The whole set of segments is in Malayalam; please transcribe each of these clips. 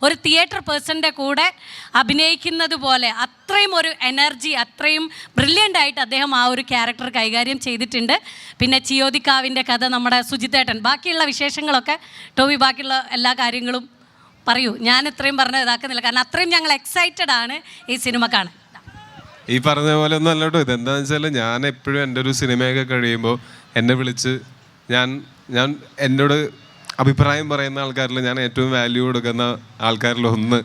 ഒരു തിയേറ്റർ പേഴ്സൻ്റെ കൂടെ അഭിനയിക്കുന്നത് പോലെ അത്രയും ഒരു എനർജി, അത്രയും ബ്രില്യൻ്റ് ആയിട്ട് അദ്ദേഹം ആ ഒരു ക്യാരക്ടർ കൈകാര്യം ചെയ്തിട്ടുണ്ട്. പിന്നെ ചിയോദിക്കാവിൻ്റെ കഥ നമ്മുടെ സുജിത്തേട്ടൻ, ബാക്കിയുള്ള വിശേഷങ്ങളൊക്കെ ടോവി ബാക്കിയുള്ള എല്ലാ കാര്യങ്ങളും പറയൂ. ഞാൻ ഇത്രയും പറഞ്ഞ് ഇതാക്കുന്നില്ല, കാരണം അത്രയും ഞങ്ങൾ എക്സൈറ്റഡ് ആണ് ഈ സിനിമ കാണാൻ. ഈ പറഞ്ഞ പോലെ ഒന്നും അല്ല കേട്ടോ. ഇതെന്താണെന്ന് വെച്ചാൽ ഞാൻ എപ്പോഴും എൻ്റെ ഒരു സിനിമയൊക്കെ കഴിയുമ്പോൾ എന്നെ വിളിച്ച് ഞാൻ എന്നോട് അഭിപ്രായം പറയുന്ന ആൾക്കാരിൽ ഞാൻ ഏറ്റവും വാല്യൂ കൊടുക്കുന്ന ആൾക്കാരിൽ ഒന്ന്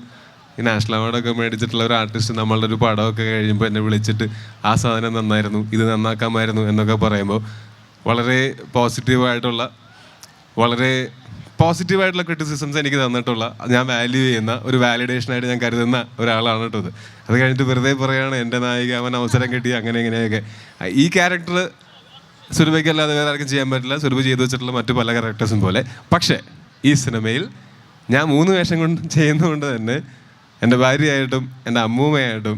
ഈ നാഷണൽ അവാർഡൊക്കെ മേടിച്ചിട്ടുള്ള ഒരു ആർട്ടിസ്റ്റ് നമ്മളുടെ ഒരു പടമൊക്കെ കഴിയുമ്പോൾ എന്നെ വിളിച്ചിട്ട് ആ സാധനം നന്നായിരുന്നു, ഇത് നന്നാക്കാമായിരുന്നു എന്നൊക്കെ പറയുമ്പോൾ വളരെ പോസിറ്റീവായിട്ടുള്ള ക്രിറ്റിസിസംസ് എനിക്ക് തന്നിട്ടുള്ള, ഞാൻ വാല്യൂ ചെയ്യുന്ന ഒരു വാലിഡേഷനായിട്ട് ഞാൻ കരുതുന്ന ഒരാളാണ് കേട്ടത്. അത് കഴിഞ്ഞിട്ട് വെറുതെ പറയുകയാണ് എൻ്റെ നായിക അവൻ അവസരം കിട്ടി അങ്ങനെ ഇങ്ങനെയൊക്കെ. ഈ ക്യാരക്ടർ സുരഭയ്ക്ക് അല്ലാതെ വേറെ ആർക്കും ചെയ്യാൻ പറ്റില്ല, സുരഭ ചെയ്തു വെച്ചിട്ടുള്ള മറ്റു പല ക്യാരക്ടേഴ്സും പോലെ. പക്ഷേ ഈ സിനിമയിൽ ഞാൻ 3 വേഷം കൊണ്ട് ചെയ്യുന്നതുകൊണ്ട് തന്നെ എൻ്റെ ഭാര്യയായിട്ടും എൻ്റെ അമ്മൂമ്മയായിട്ടും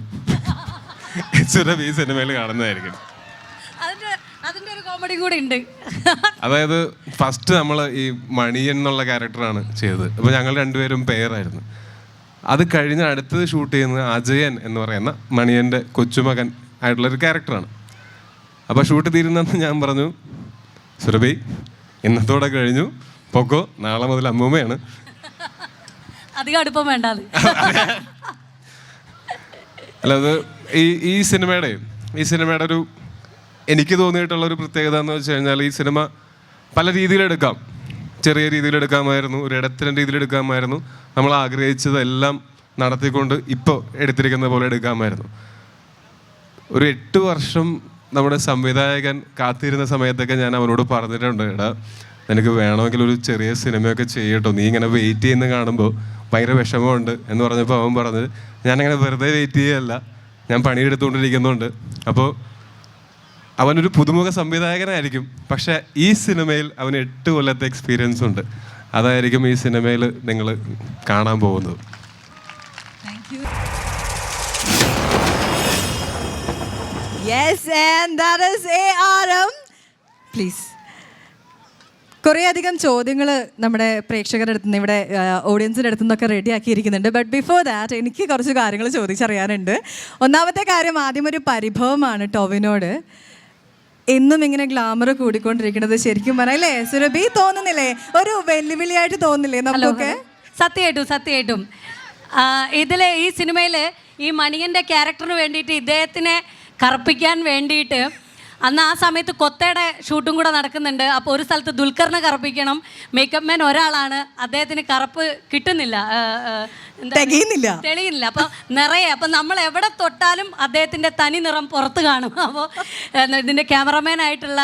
സുരഭ ഈ സിനിമയിൽ കാണുന്നതായിരിക്കും. അതിൻ്റെ ഒരു കോമഡി കൂടി ഉണ്ട്. അതായത് ഫസ്റ്റ് നമ്മൾ ഈ മണിയൻ എന്നുള്ള ക്യാരക്ടറാണ് ചെയ്തത്. അപ്പോൾ ഞങ്ങൾ രണ്ടുപേരും പെയറായിരുന്നു. അത് കഴിഞ്ഞ് അടുത്തത് ഷൂട്ട് ചെയ്യുന്നത് അജയൻ എന്ന് പറയുന്ന മണിയൻ്റെ കൊച്ചുമകൻ ആയിട്ടുള്ളൊരു ക്യാരക്ടറാണ്. അപ്പോൾ ഷൂട്ട് തീരുന്നെന്ന് ഞാൻ പറഞ്ഞു, സുരഭി ഇന്നത്തോടെ കഴിഞ്ഞു, പൊക്കോ, നാളെ മുതൽ അമ്മൂമ്മയാണ്. അധികം അടുപ്പം വേണ്ടത്. അല്ലാതെ ഈ സിനിമയുടെ ഒരു എനിക്ക് തോന്നിയിട്ടുള്ളൊരു പ്രത്യേകത എന്ന് വെച്ച് കഴിഞ്ഞാൽ ഈ സിനിമ പല രീതിയിലെടുക്കാം. ചെറിയ രീതിയിലെടുക്കാമായിരുന്നു, ഒരു ഇടത്തരം രീതിയിലെടുക്കാമായിരുന്നു, നമ്മൾ ആഗ്രഹിച്ചതെല്ലാം നടത്തിക്കൊണ്ട് ഇപ്പോൾ എടുത്തിരിക്കുന്ന പോലെ എടുക്കാമായിരുന്നു. ഒരു 8 വർഷം നമ്മുടെ സംവിധായകൻ കാത്തിരുന്ന സമയത്തൊക്കെ ഞാൻ അവനോട് പറഞ്ഞിട്ടുണ്ട്, എടാ നിനക്ക് വേണമെങ്കിൽ ഒരു ചെറിയ സിനിമയൊക്കെ ചെയ്യട്ടോ, നീ ഇങ്ങനെ വെയിറ്റ് ചെയ്യുന്ന കാണുമ്പോൾ ഭയങ്കര വിഷമമുണ്ട് എന്ന് പറഞ്ഞപ്പോൾ അവൻ പറഞ്ഞത്, ഞാനങ്ങനെ വെറുതെ വെയിറ്റ് ചെയ്യല്ല, ഞാൻ പണിയെടുത്തുകൊണ്ടിരിക്കുന്നുണ്ട്. അപ്പോൾ അവനൊരു പുതുമുഖ സംവിധായകനായിരിക്കും, പക്ഷേ ഈ സിനിമയിൽ അവന് 8 കൊല്ലത്തെ എക്സ്പീരിയൻസ് ഉണ്ട്. അതായിരിക്കും ഈ സിനിമയിൽ നിങ്ങൾ കാണാൻ പോകുന്നത്. Yes, and that is ARM. Please. കുറേയധികം ചോദ്യങ്ങൾ നമ്മുടെ പ്രേക്ഷകരുടെ അടുത്ത് നിന്ന്, ഇവിടെ ഓഡിയൻസിൻ്റെ അടുത്തു നിന്നൊക്കെ റെഡി ആക്കിയിരിക്കുന്നുണ്ട്. ബട്ട് ബിഫോർ ദാറ്റ് എനിക്ക് കുറച്ച് കാര്യങ്ങൾ ചോദിച്ചറിയാനുണ്ട്. ഒന്നാമത്തെ കാര്യം, ആദ്യം ഒരു പരിഭവമാണ് ടോവിനോട്. എന്നും ഇങ്ങനെ ഗ്ലാമർ കൂടിക്കൊണ്ടിരിക്കുന്നത് ശരിക്കും പറഞ്ഞല്ലേ സുരഭി, തോന്നുന്നില്ലേ ഒരു വെല്ലുവിളിയായിട്ട് തോന്നില്ലേ നമുക്കൊക്കെ? സത്യമായിട്ടും ഇതിലെ ഈ സിനിമയിൽ ഈ മണിയൻ്റെ ക്യാരക്ടറിന് വേണ്ടിയിട്ട് ഇദ്ദേഹത്തിനെ കറുപ്പിക്കാൻ വേണ്ടിയിട്ട് അന്ന് ആ സമയത്ത് കൊത്തയുടെ ഷൂട്ടും കൂടെ നടക്കുന്നുണ്ട്. അപ്പോൾ ഒരു സ്ഥലത്ത് ദുൽഖറിനെ കറുപ്പിക്കണം, മേക്കപ്പ് മാൻ ഒരാളാണ്, അദ്ദേഹത്തിന് കറുപ്പ് കിട്ടുന്നില്ല, തെളിയുന്നില്ല. അപ്പോൾ നിറയെ, അപ്പം നമ്മൾ എവിടെ തൊട്ടാലും അദ്ദേഹത്തിൻ്റെ തനി നിറം പുറത്ത് കാണും. അപ്പോൾ ഇതിൻ്റെ ക്യാമറമാനായിട്ടുള്ള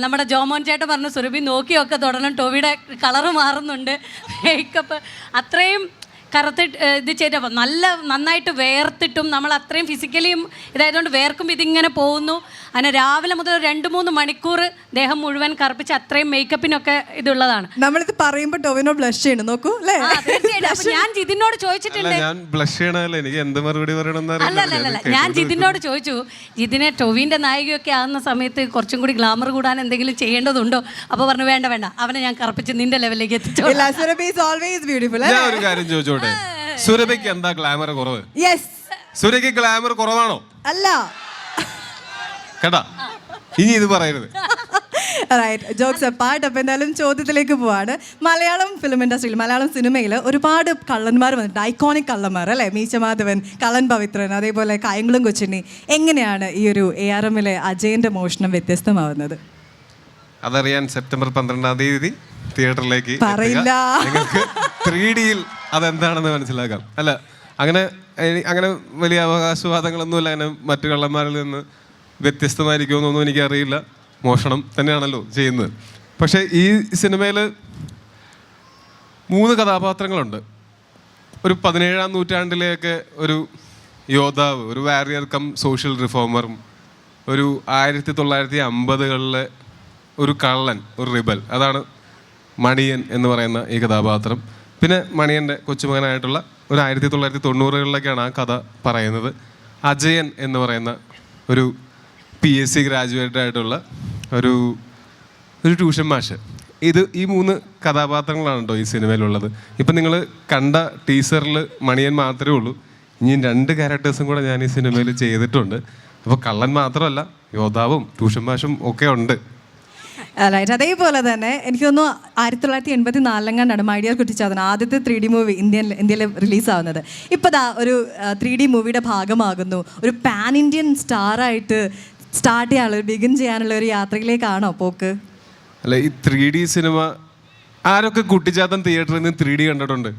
നമ്മുടെ ജോമോൻ ചേട്ടൻ പറഞ്ഞു, സുരഭി നോക്കിയൊക്കെ തൊടണം, ടോവിയുടെ കളറ് മാറുന്നുണ്ട്, മേക്കപ്പ് അത്രയും കറുത്തിട്ട് ഇത് ചെയ്തപ്പോൾ നന്നായിട്ട് വേർത്തിട്ടും നമ്മൾ അത്രയും ഫിസിക്കലിയും ഇതായതുകൊണ്ട് വേർക്കുമ്പോൾ ഇതിങ്ങനെ പോകുന്നു. അങ്ങനെ രാവിലെ മുതൽ 2-3 മണിക്കൂർ ദേഹം മുഴുവൻ കറുപ്പിച്ച് അത്രയും മേക്കപ്പിനൊക്കെ ഇതുള്ളതാണ്. നമ്മളിത് പറയുമ്പോൾ ടോവിനോ ബ്ലഷ് ചെയ്യണം, നോക്കൂ. ഞാൻ ജിതിനോട് ചോദിച്ചിട്ടുണ്ട്, അല്ലല്ല ഞാൻ ജിതിനോട് ചോദിച്ചു, ജിതിനെ ടോവിൻ്റെ നായികയൊക്കെ ആകുന്ന സമയത്ത് കുറച്ചും കൂടി ഗ്ലാമർ കൂടാൻ എന്തെങ്കിലും ചെയ്യേണ്ടതുണ്ടോ? അപ്പോൾ പറഞ്ഞു വേണ്ട അവനെ ഞാൻ കറുപ്പിച്ച് നിന്റെ ലെവലിലേക്ക് എത്തിച്ചോ. സുരഭിക്ക് എന്താ ഗ്ലാമർ കുറവ്? സുരഭിക്ക് ഗ്ലാമർ കുറവാണോ? അല്ല കേട്ടാ, ഇനി ഇത് പറയരുത്. Jokes apart. അപ്പോൾ എന്തായാലും ചോദ്യത്തിലേക്ക് പോവാണ്. മലയാളം ഫിലിം ഇൻഡസ്ട്രിയിൽ, മലയാളം സിനിമയിൽ ഒരുപാട് കള്ളന്മാർ വന്നിട്ടുണ്ട്, ഐക്കോണിക് കള്ളന്മാർ അല്ലേ? മീശമാധവൻ, കള്ളൻ പവിത്രൻ, അതേപോലെ കായംകുളം കൊച്ചുണ്ണി. എങ്ങനെയാണ് ഈ ഒരു ARMലെ അജയൻ്റെ മോഷണം വ്യത്യസ്തമാവുന്നത്? അതറിയാൻ സെപ്റ്റംബർ 12-ാം തീയതി തിയേറ്ററിലേക്ക് പറയില്ല, നിങ്ങൾക്ക് 3Dയിൽ അതെന്താണെന്ന് മനസ്സിലാക്കാം. അല്ല, അങ്ങനെ വലിയ അവകാശവാദങ്ങളൊന്നുമില്ല. അങ്ങനെ മറ്റു കള്ളന്മാരിൽ നിന്ന് വ്യത്യസ്തമായിരിക്കുമെന്നൊന്നും എനിക്കറിയില്ല. മോഷണം തന്നെയാണല്ലോ ചെയ്യുന്നത്. പക്ഷേ ഈ സിനിമയിൽ 3 കഥാപാത്രങ്ങളുണ്ട്. ഒരു 17-ാം നൂറ്റാണ്ടിലെയൊക്കെ ഒരു യോദ്ധാവ്, ഒരു വാരിയർ കം സോഷ്യൽ റിഫോമറും, ഒരു 1950കളിലെ ഒരു കള്ളൻ, ഒരു റിബൽ. അതാണ് മണിയൻ എന്ന് പറയുന്ന ഈ കഥാപാത്രം. പിന്നെ മണിയൻ്റെ കൊച്ചുമകനായിട്ടുള്ള ഒരു 1990കളിലൊക്കെയാണ് ആ കഥ പറയുന്നത്. അജയൻ എന്ന് പറയുന്ന ഒരു PSC ഗ്രാജുവേറ്റ് ആയിട്ടുള്ള ഒരു ട്യൂഷൻ മാഷ്. ഈ 3 കഥാപാത്രങ്ങളാണ് കേട്ടോ ഈ സിനിമയിലുള്ളത്. ഇപ്പം നിങ്ങൾ കണ്ട ടീസറിൽ മണിയൻ മാത്രമേ ഉള്ളൂ. ഇനി 2 ക്യാരക്ടേഴ്സും കൂടെ ഞാൻ ഈ സിനിമയിൽ ചെയ്തിട്ടുണ്ട്. അപ്പോൾ കള്ളൻ മാത്രമല്ല, യോദ്ധാവും ട്യൂഷൻ മാഷും ഒക്കെ ഉണ്ട്. റൈറ്റ്. അതേപോലെ തന്നെ എനിക്ക് തോന്നുന്നു 1984 മൈ ഡിയർ കുട്ടിച്ചാത്തൻ ആദ്യത്തെ 3D മൂവി ഇന്ത്യയിൽ റിലീസാവുന്നത്. ഇപ്പോൾ ദാ ഒരു 3D മൂവിയുടെ ഭാഗമാകുന്നു. ഒരു പാൻ ഇന്ത്യൻ സ്റ്റാറായിട്ട് സ്റ്റാർട്ട് ചെയ്യാനുള്ള ബിഗിൻ ചെയ്യാനുള്ള ഒരു യാത്രയിലേക്കാണോ പോക്ക്? അല്ല, ഈ 3D സിനിമ ആരൊക്കെ കുട്ടിച്ചാത്തൻ തിയേറ്ററിൽ നിന്ന് 3D കണ്ടിട്ടുണ്ട്?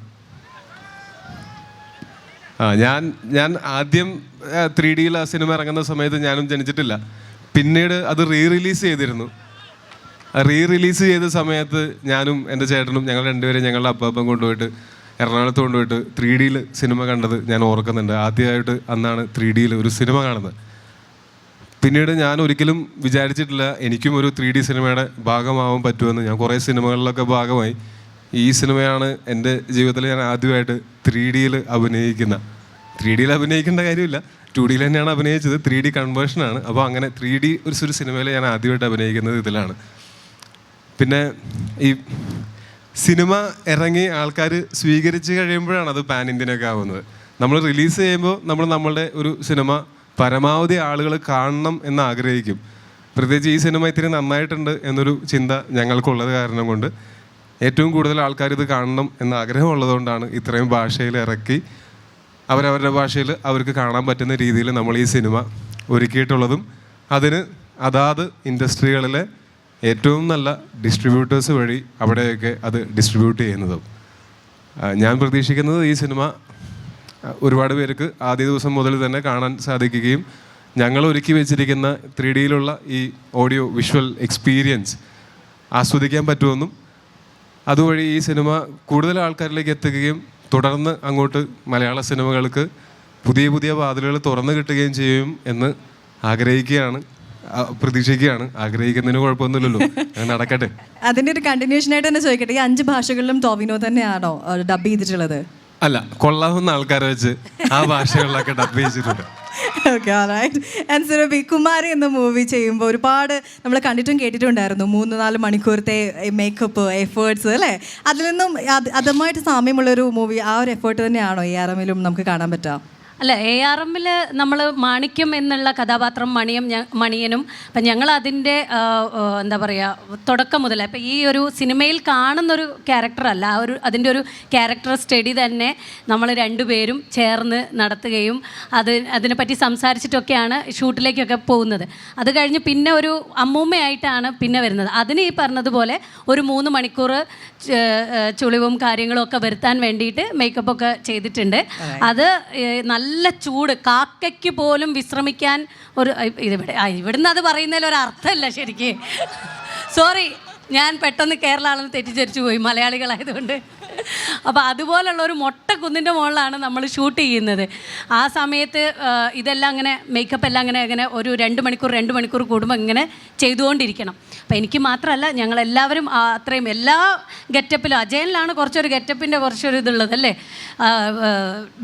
ഞാൻ ആദ്യം 3Dയിൽ ആ സിനിമ ഇറങ്ങുന്ന സമയത്ത് ഞാനും ജനിച്ചിട്ടില്ല. പിന്നീട് അത് റിലീസ് ചെയ്തിരുന്നു. റിലീസ് ചെയ്ത സമയത്ത് ഞാനും എൻ്റെ ചേട്ടനും ഞങ്ങൾ രണ്ടുപേരും ഞങ്ങളുടെ അപ്പാപ്പം കൊണ്ടുപോയിട്ട് എറണാകുളത്ത് കൊണ്ടുപോയിട്ട് 3Dയിൽ സിനിമ കണ്ടത് ഞാൻ ഓർക്കുന്നുണ്ട്. ആദ്യമായിട്ട് അന്നാണ് 3Dയിൽ ഒരു സിനിമ കാണുന്നത്. പിന്നീട് ഞാൻ ഒരിക്കലും വിചാരിച്ചിട്ടില്ല എനിക്കും ഒരു 3D സിനിമയുടെ ഭാഗമാവാൻ പറ്റുമെന്ന്. ഞാൻ കുറേ സിനിമകളിലൊക്കെ ഭാഗമായി. ഈ സിനിമയാണ് എൻ്റെ ജീവിതത്തിൽ ഞാൻ ആദ്യമായിട്ട് 3Dയിൽ അഭിനയിക്കുന്ന. 3Dയിൽ അഭിനയിക്കേണ്ട കാര്യമില്ല, 2Dയിൽ തന്നെയാണ് അഭിനയിച്ചത്. 3D കൺവേർഷനാണ്. അപ്പോൾ അങ്ങനെ 3D ഒരു സിനിമയിൽ ഞാൻ ആദ്യമായിട്ട് അഭിനയിക്കുന്നത് ഇതിലാണ്. പിന്നെ ഈ സിനിമ ഇറങ്ങി ആൾക്കാർ സ്വീകരിച്ച് കഴിയുമ്പോഴാണ് അത് പാൻ ഇന്ത്യനൊക്കെ ആവുന്നത്. നമ്മൾ റിലീസ് ചെയ്യുമ്പോൾ നമ്മളുടെ ഒരു സിനിമ പരമാവധി ആളുകൾ കാണണം എന്ന് ആഗ്രഹിക്കും. പ്രത്യേകിച്ച് ഈ സിനിമ ഇത്തിരി നന്നായിട്ടുണ്ട് എന്നൊരു ചിന്ത ഞങ്ങൾക്കുള്ളത് കാരണം കൊണ്ട് ഏറ്റവും കൂടുതൽ ആൾക്കാർ ഇത് കാണണം എന്ന ആഗ്രഹമുള്ളതുകൊണ്ടാണ് ഇത്രയും ഭാഷയിൽ ഇറക്കി അവരവരുടെ ഭാഷയിൽ അവർക്ക് കാണാൻ പറ്റുന്ന രീതിയിൽ നമ്മൾ ഈ സിനിമ ഒരുക്കിയിട്ടുള്ളതും അതിന് അതാത് ഇൻഡസ്ട്രികളിലെ ഏറ്റവും നല്ല ഡിസ്ട്രിബ്യൂട്ടേഴ്സ് വഴി അവിടെയൊക്കെ അത് ഡിസ്ട്രിബ്യൂട്ട് ചെയ്യുന്നതും. ഞാൻ പ്രതീക്ഷിക്കുന്നത് ഈ സിനിമ ഒരുപാട് പേർക്ക് ആദ്യ ദിവസം മുതൽ തന്നെ കാണാൻ സാധിക്കുകയും ഞങ്ങൾ ഒരുക്കി വെച്ചിരിക്കുന്ന 3Dയിലുള്ള ഈ ഓഡിയോ വിഷ്വൽ എക്സ്പീരിയൻസ് ആസ്വദിക്കാൻ പറ്റുമെന്നും അതുവഴി ഈ സിനിമ കൂടുതൽ ആൾക്കാരിലേക്ക് എത്തുകയും തുടർന്ന് അങ്ങോട്ട് മലയാള സിനിമകൾക്ക് പുതിയ പുതിയ വാതിലുകൾ തുറന്നു കിട്ടുകയും ചെയ്യും എന്ന് ആഗ്രഹിക്കുകയാണ്, പ്രതീക്ഷിക്കുകയാണ്. ആഗ്രഹിക്കുന്നതിന് കുഴപ്പമൊന്നുമില്ലല്ലോ, നടക്കട്ടെ. അതിൻ്റെ ഒരു കണ്ടിന്യൂഷൻ ആയിട്ട് തന്നെ ചോദിക്കട്ടെ, ഈ 5 ഭാഷകളിലും ടോവിനോ തന്നെയാണോ ഡബ് ചെയ്തിട്ടുള്ളത്? അല്ല, കൊള്ളാവുന്ന ആൾക്കാരെ വെച്ച് ആ ഭാഷകളിലൊക്കെ ഡബ് ചെയ്തിട്ടുണ്ട്. Okay, alright. And Surabhi, Kumari എന്ന മൂവി ചെയ്യുമ്പോൾ ഒരുപാട് നമ്മൾ കണ്ടിട്ടും കേട്ടിട്ടുണ്ടായിരുന്നു 3-4 മണിക്കൂറത്തെ മേക്കപ്പ് എഫേർട്സ് അല്ലേ? അതിൽ നിന്നും അതുമായിട്ട് സാമ്യമുള്ളൊരു മൂവി, ആ ഒരു എഫേർട്ട് തന്നെയാണോ ARMലും നമുക്ക് കാണാൻ പറ്റുക? അല്ല, ARMൽ നമ്മൾ മാണിക്യം എന്നുള്ള കഥാപാത്രം മണിയനും അപ്പം ഞങ്ങൾ അതിൻ്റെ എന്താ പറയുക തുടക്കം മുതൽ ഇപ്പം ഈ ഒരു സിനിമയിൽ കാണുന്നൊരു ക്യാരക്ടറല്ല, അതിൻ്റെ ഒരു ക്യാരക്ടർ സ്റ്റഡി തന്നെ നമ്മൾ രണ്ടുപേരും ചേർന്ന് നടത്തുകയും അതിനെപ്പറ്റി സംസാരിച്ചിട്ടൊക്കെയാണ് ഷൂട്ടിലേക്കൊക്കെ പോകുന്നത്. അത് കഴിഞ്ഞ് പിന്നെ ഒരു അമ്മൂമ്മയായിട്ടാണ് പിന്നെ വരുന്നത്. അതിന് ഈ പറഞ്ഞതുപോലെ ഒരു 3 മണിക്കൂർ ചുളിവും കാര്യങ്ങളും ഒക്കെ വരുത്താൻ വേണ്ടിയിട്ട് മേക്കപ്പൊക്കെ ചെയ്തിട്ടുണ്ട്. അത് നല്ല ചൂട്, കാക്കയ്ക്ക് പോലും വിശ്രമിക്കാൻ ഒരു ഇവിടുന്ന് അത് പറയുന്നതിൽ ഒരു അർത്ഥമില്ല ശരിക്ക്. സോറി, ഞാൻ പെട്ടെന്ന് കേരള ആണെന്ന് തെറ്റിദ്ധരിച്ചു പോയി മലയാളികളായതുകൊണ്ട്. അപ്പോൾ അതുപോലുള്ള ഒരു മൊട്ട കുന്നിൻ്റെ മുകളിലാണ് നമ്മൾ ഷൂട്ട് ചെയ്യുന്നത്. ആ സമയത്ത് ഇതെല്ലാം അങ്ങനെ മേക്കപ്പ് എല്ലാം അങ്ങനെ ഒരു 2 മണിക്കൂർ കൂടുമ്പോൾ ഇങ്ങനെ ചെയ്തുകൊണ്ടിരിക്കണം. അപ്പോൾ എനിക്ക് മാത്രമല്ല, ഞങ്ങളെല്ലാവരും അത്രയും എല്ലാ ഗെറ്റപ്പിലും. അജയനിലാണ് കുറച്ചൊരു ഗെറ്റപ്പിൻ്റെ കുറച്ചൊരു ഇതുള്ളത് അല്ലേ.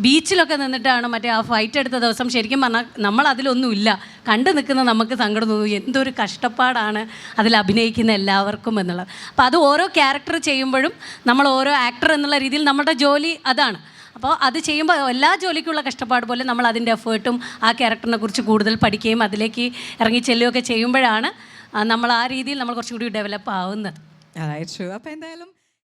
ബീച്ചിലൊക്കെ നിന്നിട്ടാണ് മറ്റേ ആ ഫൈറ്റ് എടുത്ത ദിവസം ശരിക്കും പറഞ്ഞാൽ നമ്മൾ അതിലൊന്നുമില്ല, കണ്ടു നിൽക്കുന്ന നമുക്ക് സങ്കടം തോന്നും, എന്തൊരു കഷ്ടപ്പാടാണ് അതിൽ അഭിനയിക്കുന്ന എല്ലാവർക്കും എന്നുള്ളത്. അപ്പോൾ അത് ഓരോ ക്യാരക്ടർ ചെയ്യുമ്പോഴും നമ്മൾ ഓരോ ആക്ടർ എന്നുള്ള രീതിയിൽ നമ്മുടെ ജോലി അതാണ്. അപ്പോൾ അത് ചെയ്യുമ്പോൾ എല്ലാ ജോലിക്കുള്ള കഷ്ടപ്പാട് പോലെ നമ്മൾ അതിൻ്റെ എഫേർട്ടും ആ ക്യാരക്ടറിനെ കുറിച്ച് കൂടുതൽ പഠിക്കുകയും അതിലേക്ക് ഇറങ്ങി ചെല്ലുകയൊക്കെ ചെയ്യുമ്പോഴാണ് നമ്മൾ ആ രീതിയിൽ നമ്മൾ കുറച്ചുകൂടി ഡെവലപ്പ് ആവുന്നത്. അപ്പോൾ എന്തായാലും